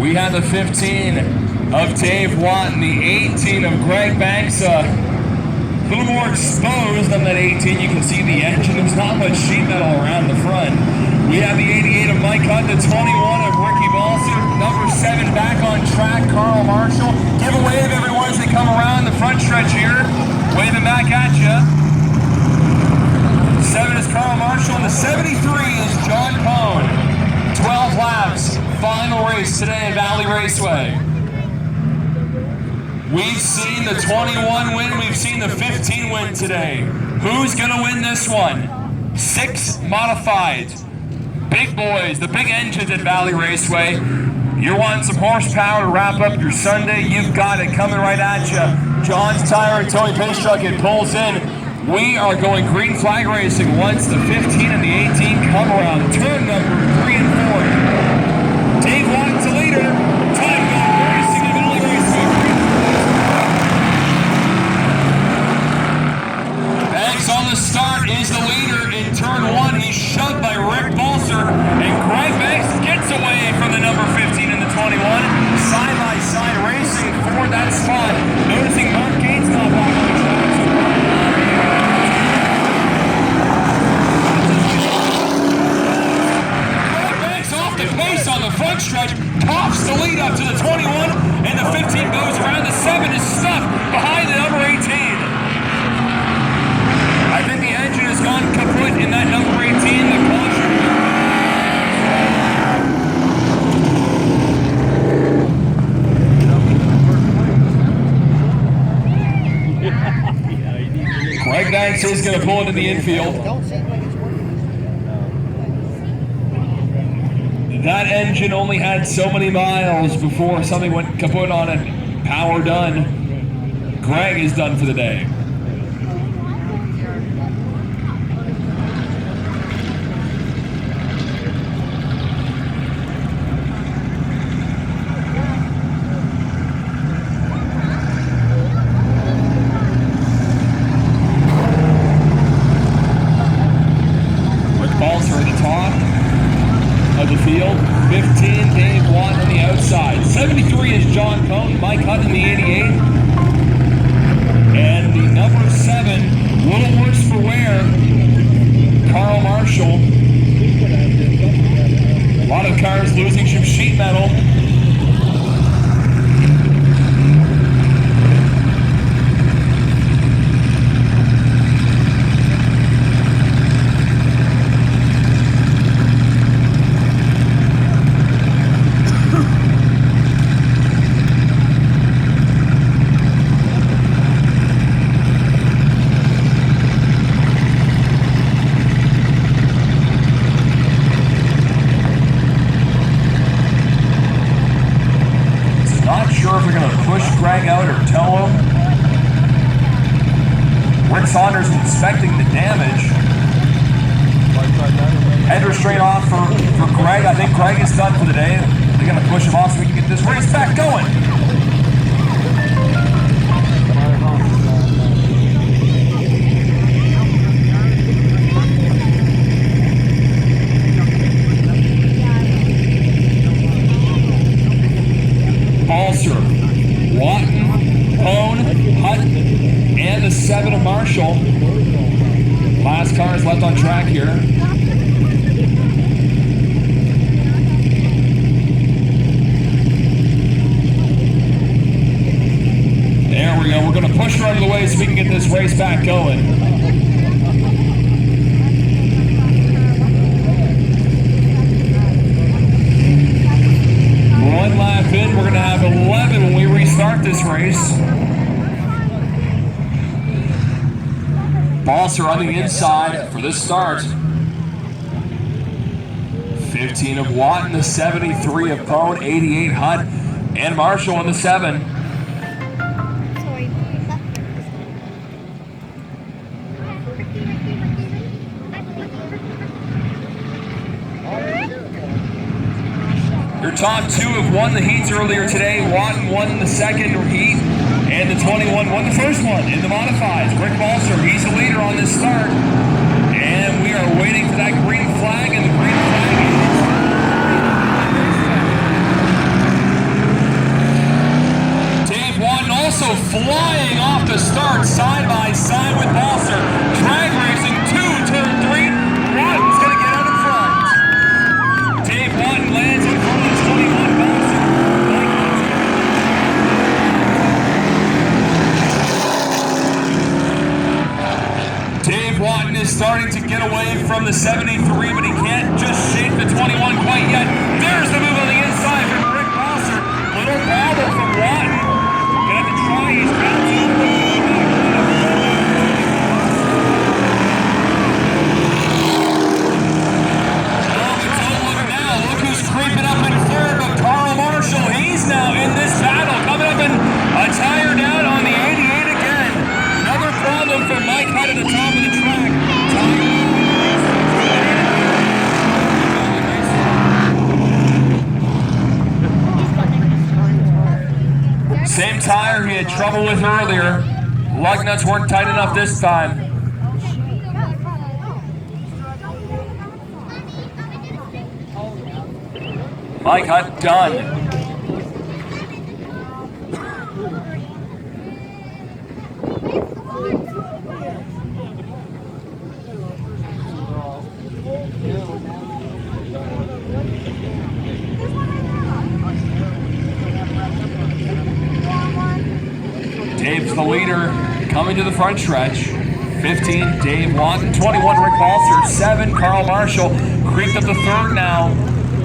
We have the 15 of Dave Watt and the 18 of Greg Banks. A little more exposed on that 18. You can see the engine. There's not much sheet metal around the front. We have the 88 of Mike Hunt, the 21 of Ricky Balser, number 7 back on track, Carl Marshall. Give a wave, everyone, as they come around the front stretch here. Waving back at you. 7 is Carl Marshall, and the 73 is John Cohn. 12 laps, final race today at Valley Raceway. We've seen the 21 win, we've seen the 15 win today. Who's gonna win this one? 6 modifieds. Big boys, the big engines at Valley Raceway. You're wanting some horsepower to wrap up your Sunday, you've got it coming right at you. John's Tire and Tony Pace Truck, it pulls in. We are going green flag racing once the 15 and the 18 come around. Turn number 3 and 4. Dave Watt's the leader. Time going racing at Valley Raceway. Banks on the start is the leader in turn 1. He's shoved by Rick Balser, and Greg Banks gets away from the number 15 and the 21. Side by side racing for that spot. Noticing Mark Gates not back on the track. Pace on the front stretch, pops the lead up to the 21, and the 15 goes around. The 7 is stuck behind the number 18. I think the engine has gone kaput in that number 18. The caution. Greg Banks is going to pull into the infield. That engine only had so many miles before something went kaput on it. Power done. Greg is done for the day. Rick Balser at the top of the field. 15, Dave Watt on the outside. 73 is John Cohn, Mike Hunt in the 88. And the number 7, little worse for wear, Carl Marshall. A lot of cars losing some sheet metal. Greg out or tow him. Rick Saunders inspecting the damage. Head restraint off for Greg. I think Greg is done for the day. They're going to push him off so we can get this race back going. Balser, Watton, Cohn, Hunt, and the 7 of Marshall. Last car is left on track here. There we go. We're going to push her out of the way so we can get this race back going. One lap in, we're going to have 11 when we restart this race. Balser on the inside for this start. 15 of Watt and the 73 of Cohn, 88 Hunt, and Marshall on the 7. Your top 2 have won the heats earlier today. Watton won the second heat, and the 21 won the first one in the modifieds. Rick Balser, he's the leader on this start. And we are waiting for that green flag, and the green flag is... start, side by side with Balser. Drag racing 2, turn 3. Watten's going to get out in front. Dave Watten lands in front of the 21 Balser. Dave Watten is starting to get away from the 73, but he can't just shake the 21 quite yet. There's the move on the inside from Rick Balser. Little bobble from Watten. Gonna have to try his bounce over. Creeping up in third, but Carl Marshall, he's now in this battle, coming up in a tire down on the 88 again. Another problem for Mike Hutt at the top of the track. Same tire he had trouble with earlier. Lug nuts weren't tight enough this time. Mike Hutt done. Dave's the leader coming to the front stretch. 15, Dave Watten. 21, Rick Balser. 7, Carl Marshall. Creeped up the third now.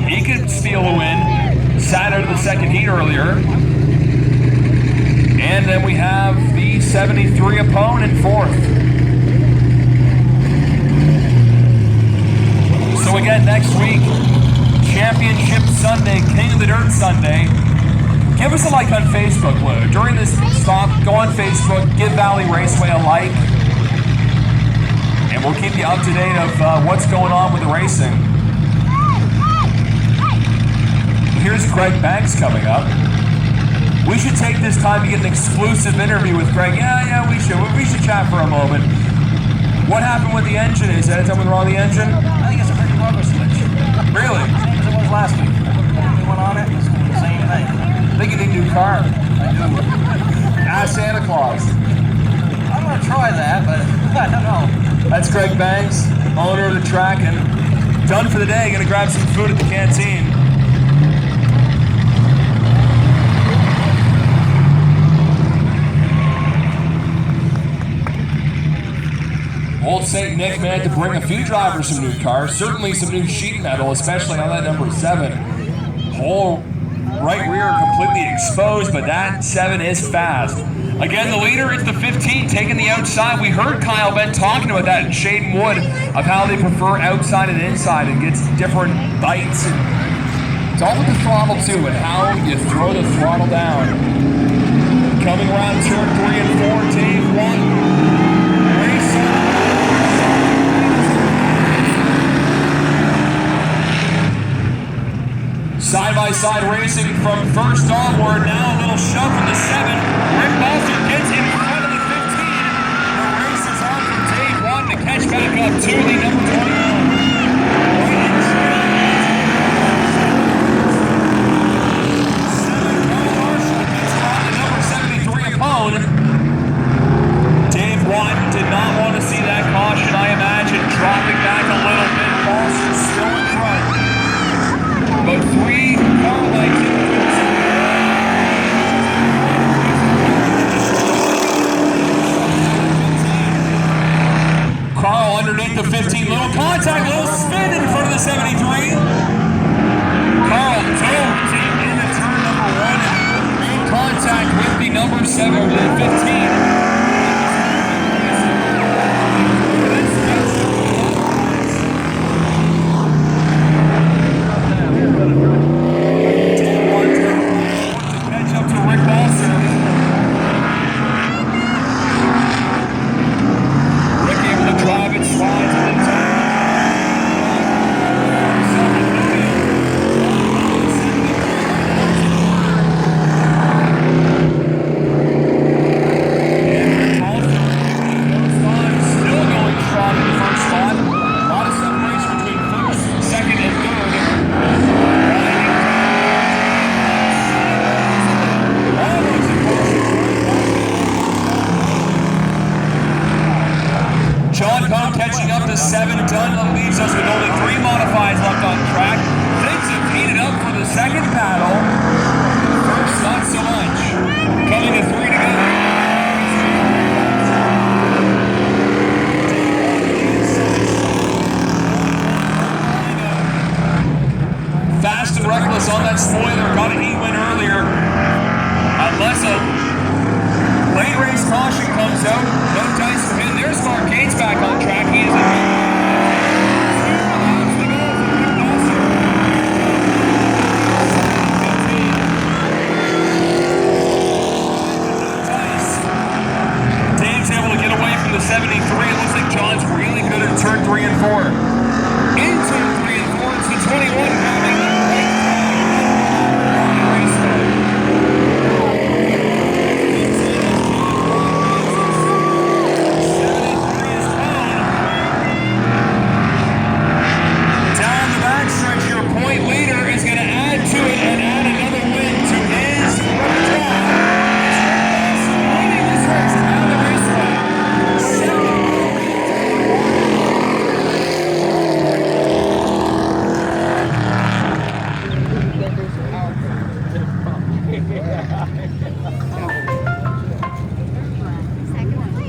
He could steal a win. Sat out of the second heat earlier. And then we have the 73 opponent in fourth. So again, next week, Championship Sunday, King of the Dirt Sunday. Give us a like on Facebook. During this stop, go on Facebook, give Valley Raceway a like. And we'll keep you up to date of what's going on with the racing. Here's Greg Banks coming up. We should take this time to get an exclusive interview with Greg. Yeah, we should. We should chat for a moment. What happened with the engine? Is that something wrong with the engine? I think it's a pretty rubber switch. Really? Same as it was last week. We went on it, it's the same thing. I think you need a new car. I do. Ask Santa Claus. I'm going to try that, but I don't know. That's Greg Banks, owner of the track, and done for the day. Gonna grab some food at the canteen. Old St. Nick man to bring a few drivers some new cars, certainly some new sheet metal, especially on that number 7. Whole right rear completely exposed, but that 7 is fast. Again, the leader is the 15, taking the outside. We heard Kyle Ben talking about that in Shaden Wood, of how they prefer outside and inside and gets different bites. It's all with the throttle too, and how you throw the throttle down. Coming around turn 3 and 4, Dave Watten. Side-by-side racing from first onward. Now a little shove from the 7. Rick Balser gets in front of the 15. The race is on for Dave Watten to catch back up to the number 21. Dave Watten did not want to see that caution, I imagine, dropping back a little bit. Balser still in front. But 3 car lights. Carl underneath the 15, little 7 done. That leaves us with only 3 modifieds left on track. Things have heated up for the second battle. First, not so much. Coming to 3 to go. Fast and reckless on that spoiler. Got a heat win earlier. Unless a late race caution comes out, no dice for him. There's Marquette's back on track. He is Dave's able to get away from the 73. It looks like John's really good at turn 3 and 4. In turn 3 and 4, it's the 21 having the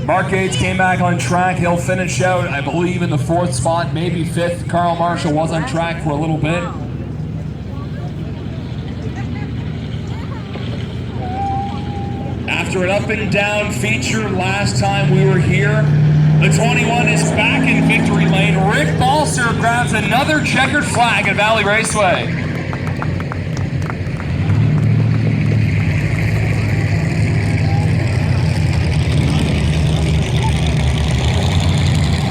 Marquette came back on track. He'll finish out, I believe, in the 4th spot, maybe 5th. Carl Marshall was on track for a little bit. After an up and down feature last time we were here, the 21 is back in victory lane. Rick Balser grabs another checkered flag at Valley Raceway.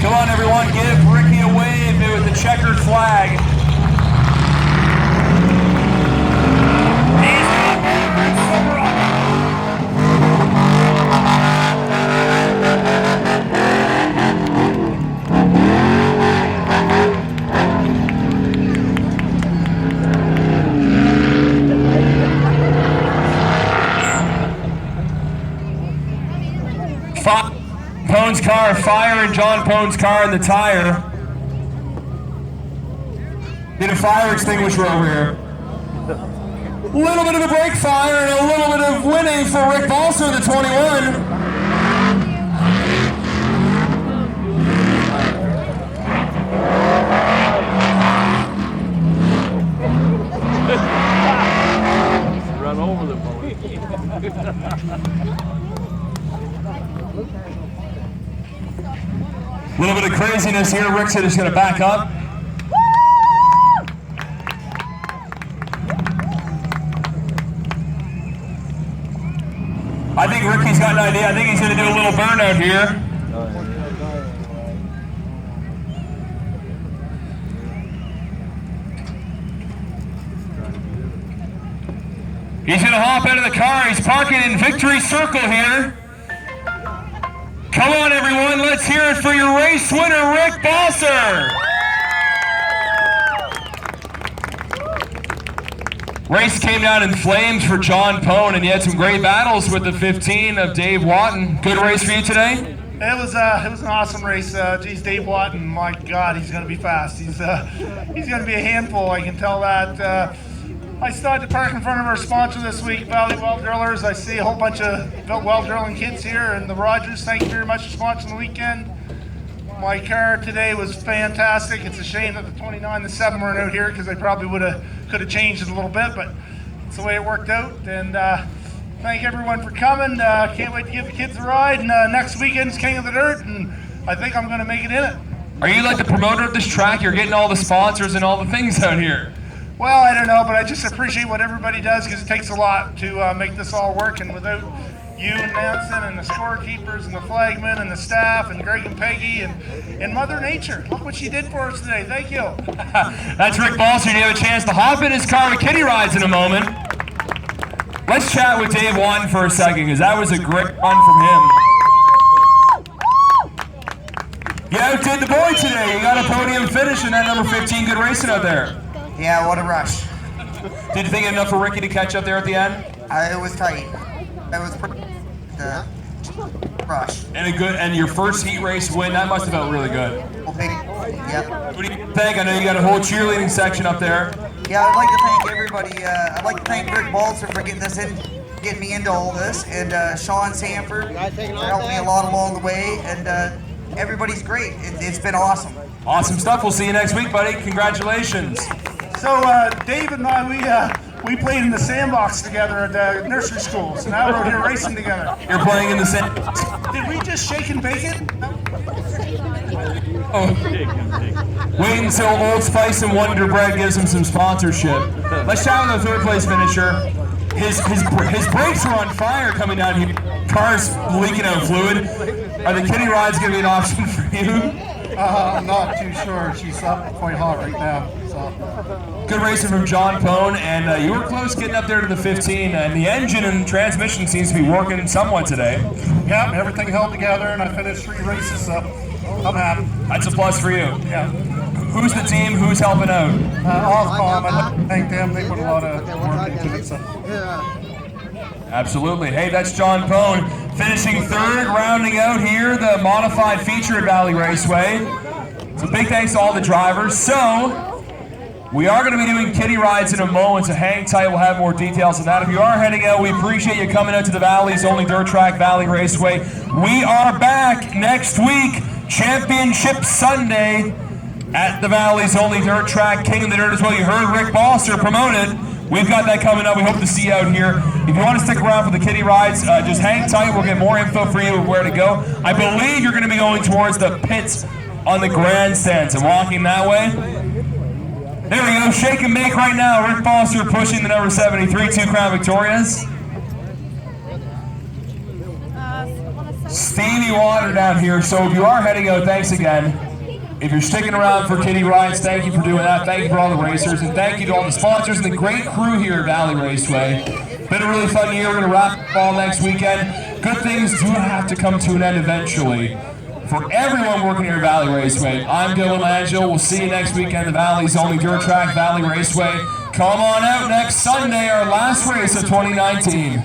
Come on, everyone, give Ricky a wave with the checkered flag. He's Pone's car, fire in John Pone's car in the tire. Need a fire extinguisher over here. A little bit of a brake fire and a little bit of winning for Rick Balser, the 21. Run over the boat. A little bit of craziness here. Rick said he's going to back up. I think Ricky's got an idea. I think he's going to do a little burnout here. He's going to hop out of the car. He's parking in Victory Circle here. Come on, everyone, let's hear it for your race winner, Rick Balser. Race came down in flames for John Pone, and he had some great battles with the 15 of Dave Watton. Good race for you today? It was an awesome race. Geez, Dave Watton, my God, he's going to be fast. He's going to be a handful, I can tell that. I started to park in front of our sponsor this week, Valley Well Drillers. I see a whole bunch of well drilling kids here, and the Rogers, thank you very much for sponsoring the weekend. My car today was fantastic. It's a shame that the 29 and the 7 weren't out here because they probably could have changed it a little bit, but it's the way it worked out. And thank everyone for coming. Can't wait to give the kids a ride. And next weekend's King of the Dirt, and I think I'm going to make it in it. Are you like the promoter of this track? You're getting all the sponsors and all the things out here. Well, I don't know, but I just appreciate what everybody does because it takes a lot to make this all work. And without you and Nansen and the scorekeepers and the flagmen and the staff and Greg and Peggy and Mother Nature, look what she did for us today. Thank you. That's Rick Balser. You have a chance to hop in his car with Kitty Rides in a moment. Let's chat with Dave Watton for a second because that was a great run from him. You outdid the boy today. You got a podium finish in that number 15. Good racing out there. Yeah, what a rush. Did you think enough for Ricky to catch up there at the end? It was tight. It was pretty. Rush. And your first heat race win, that must have felt really good. Okay. Yeah. What do you think? I know you got a whole cheerleading section up there. Yeah, I'd like to thank everybody. I'd like to thank Rick Balzer for getting me into all this, and Sean Sanford for helping me a lot along the way, and everybody's great. It's been awesome. Awesome stuff. We'll see you next week, buddy. Congratulations. So Dave and I, we played in the sandbox together at nursery school. So now we're here racing together. You're playing in the same. Did we just shake and bake it? Oh. Wait until Old Spice and Wonder Bread gives him some sponsorship. Let's chat with the third place finisher. His brakes are on fire coming down here. Car's leaking out fluid. Are the kiddie rides going to be an option for you? I'm not too sure. She's up quite hot right now. So. Good racing from John Pone, and you were close getting up there to the 15, and the engine and transmission seems to be working somewhat today. Yeah, everything held together, and I finished 3 races, so I'm happy. That's a plus for you. Yeah. Who's the team? Who's helping out? Ofcom, I'd like to thank them. They put a lot of work into it. So. Absolutely. Hey, that's John Pone. Finishing third, rounding out here, the modified feature at Valley Raceway. So big thanks to all the drivers. So, we are going to be doing kiddie rides in a moment, so hang tight. We'll have more details on that. If you are heading out, we appreciate you coming out to the Valley's only dirt track, Valley Raceway. We are back next week, Championship Sunday at the Valley's only dirt track, King of the Dirt as well. You heard Rick Balzer promote it. We've got that coming up. We hope to see you out here. If you want to stick around for the kiddie rides, just hang tight. We'll get more info for you of where to go. I believe you're going to be going towards the pits on the grandstands and walking that way. There we go. Shake and bake right now. Rick Balzer pushing the number 73, 2 Crown Victorias. Steamy water down here. So if you are heading out, thanks again. If you're sticking around for kiddie rides, thank you for doing that. Thank you for all the racers, and thank you to all the sponsors and the great crew here at Valley Raceway. Been a really fun year. We're going to wrap all next weekend. Good things do have to come to an end eventually. For everyone working here at Valley Raceway, I'm Dylan Angel. We'll see you next weekend. The Valley's only dirt track, Valley Raceway. Come on out next Sunday, our last race of 2019.